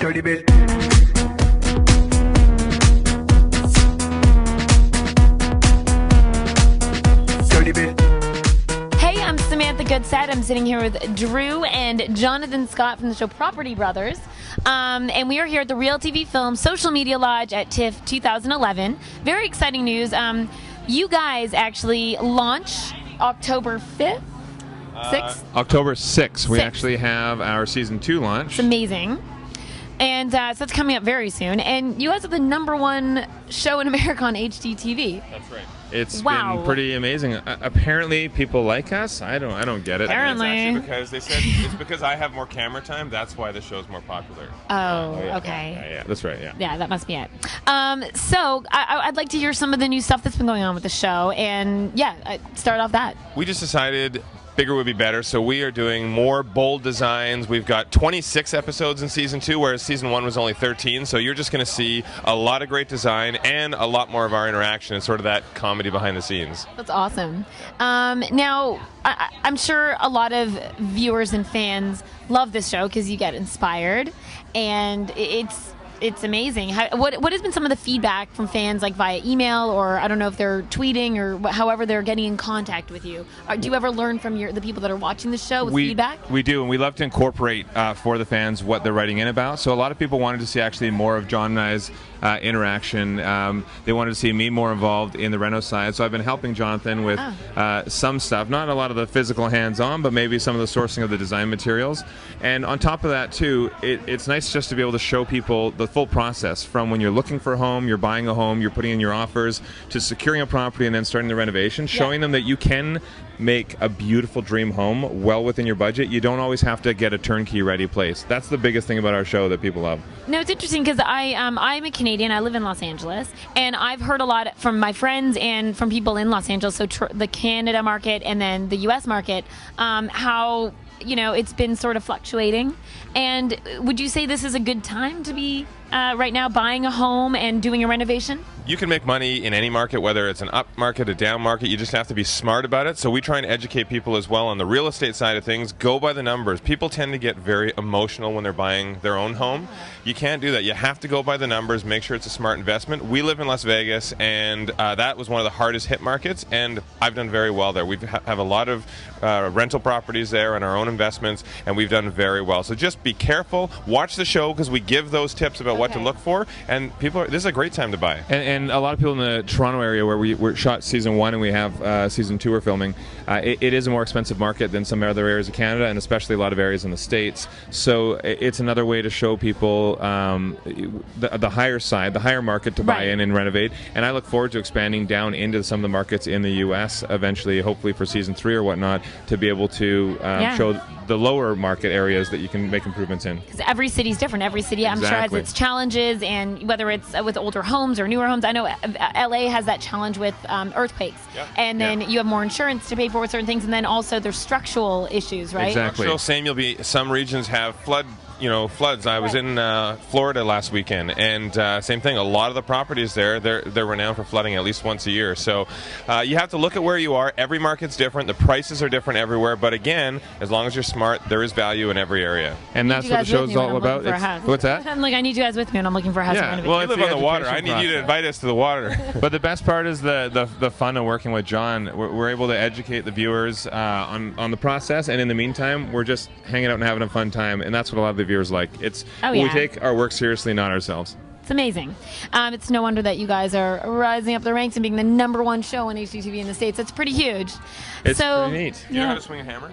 Dirty bit. Dirty bit. Hey, I'm Samantha Gutstadt. I'm sitting here with Drew and Jonathan Scott from the show Property Brothers. And we are here at the RealTVfilms Social Media Lodge at TIFF 2011. Very exciting news. You guys actually launch October 5th? 6th? October 6th. We actually have our Season 2 launch. It's amazing. And so it's coming up very soon. And you guys are the #1 show in America on HGTV. That's right. It's been pretty amazing. Apparently, people like us. I don't get it. Apparently, it's actually because they said it's because I have more camera time. That's why the show's more popular. Oh, yeah. okay. Yeah, that's right. Yeah. Yeah, that must be it. So I'd like to hear some of the new stuff that's been going on with the show, and start off that. We just decided bigger would be better, so we are doing more bold designs. We've got 26 episodes in Season 2, whereas Season 1 was only 13, so you're just going to see a lot of great design and a lot more of our interaction and sort of that comedy behind the scenes. That's awesome. Now, I'm sure a lot of viewers and fans love this show because you get inspired, and it's amazing. What has been some of the feedback from fans, like via email, or I don't know if they're tweeting or however they're getting in contact with you? Do you ever learn from the people that are watching the show with feedback? We do, and we love to incorporate for the fans what they're writing in about. So a lot of people wanted to see actually more of John and I's interaction. They wanted to see me more involved in the reno side. So I've been helping Jonathan with some stuff, not a lot of the physical hands-on, but maybe some of the sourcing of the design materials. And on top of that too, it's nice just to be able to show people the full process from when you're looking for a home, you're buying a home, you're putting in your offers, to securing a property and then starting the renovation, showing them that you can make a beautiful dream home well within your budget. You don't always have to get a turnkey ready place. That's the biggest thing about our show that people love. No, it's interesting because I'm a Canadian. I live in Los Angeles, and I've heard a lot from my friends and from people in Los Angeles, so the Canada market and then the U.S. market, how it's been sort of fluctuating. And would you say this is a good time to be right now buying a home and doing a renovation? You can make money in any market, whether it's an up market, a down market. You just have to be smart about it. So we try and educate people as well on the real estate side of things. Go by the numbers. People tend to get very emotional when they're buying their own home. You can't do that. You have to go by the numbers, make sure it's a smart investment. We live in Las Vegas, and that was one of the hardest hit markets, and I've done very well there. We have a lot of rental properties there and our own investments, and we've done very well. So just be careful. Watch the show because we give those tips about what to look for, and this is a great time to buy. And a lot of people in the Toronto area where we shot Season 1 and we have Season 2 we're filming, it is a more expensive market than some other areas of Canada, and especially a lot of areas in the States. So it's another way to show people the higher side, the higher market to buy in and renovate. And I look forward to expanding down into some of the markets in the U.S. eventually, hopefully for Season 3 or whatnot, to be able to show the lower market areas that you can make improvements in. Because every city's different. Every city, I'm sure, has its challenges, and whether it's with older homes or newer homes. I know LA has that challenge with earthquakes, and then you have more insurance to pay for with certain things, and then also there's structural issues, right? Exactly. Some regions have floods. I was in Florida last weekend, and same thing. A lot of the properties there, they're renowned for flooding at least once a year. So you have to look at where you are. Every market's different. The prices are different everywhere. But again, as long as you're smart, there is value in every area. And that's what the show's all about. What's that? I'm like, I need you guys with me when I'm looking for a house. Yeah, well, you live on the water. I need you to invite us to the water. But the best part is the fun of working with John. We're able to educate the viewers on the process, and in the meantime, we're just hanging out and having a fun time, and that's what a lot of the viewers like. We take our work seriously, not ourselves. It's amazing. It's no wonder that you guys are rising up the ranks and being the #1 show on HGTV in the States. That's pretty huge. It's pretty neat. Do you know how to swing a hammer?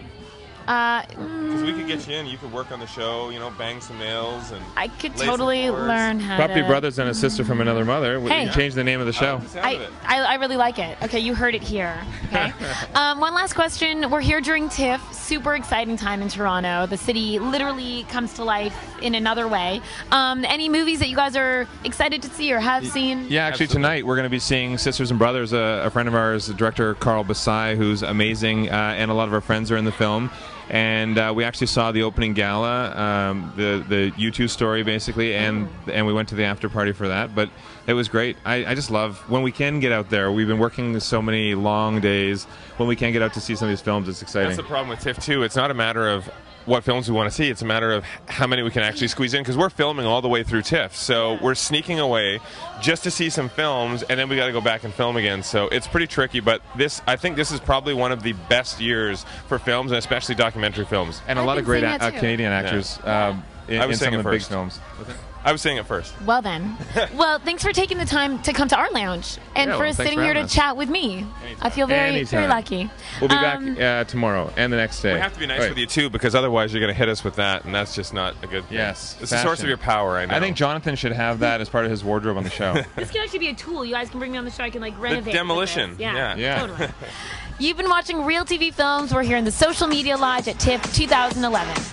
Because we could get you in. You could work on the show, bang some nails. And I could totally learn how Property Brothers and a Sister from Another Mother. We can change the name of the show. I really like it. Okay, you heard it here. Okay. One last question. We're here during TIFF. Super exciting time in Toronto. The city literally comes to life in another way. Any movies that you guys are excited to see or have seen? Yeah, actually tonight we're going to be seeing Sisters and Brothers. A friend of ours, the director Carl Basai, who's amazing, and a lot of our friends are in the film. And we actually saw the opening gala, the U2 story basically, and we went to the after party for that. But it was great. I just love when we can get out there. We've been working so many long days. When we can get out to see some of these films, it's exciting. That's the problem with TIFF too. It's not a matter of what films we want to see. It's a matter of how many we can actually squeeze in, because we're filming all the way through TIFF. So we're sneaking away just to see some films, and then we got to go back and film again. So it's pretty tricky, but I think this is probably one of the best years for films, and especially documentary films. And a lot of great Canadian actors in some of the big films. I was saying it first. Well then. Well, thanks for taking the time to come to our lounge and for sitting here to chat with me. Anytime. I feel very lucky. We'll be back tomorrow and the next day. We have to be nice with you too, because otherwise you're going to hit us with that, and that's just not a good thing. Yes. It's the source of your power, I know. I think Jonathan should have that as part of his wardrobe on the show. This could actually be a tool. You guys can bring me on the show. I can renovate. The demolition. Yeah. Totally. You've been watching Real TV Films. We're here in the Social Media Lodge at TIFF 2011.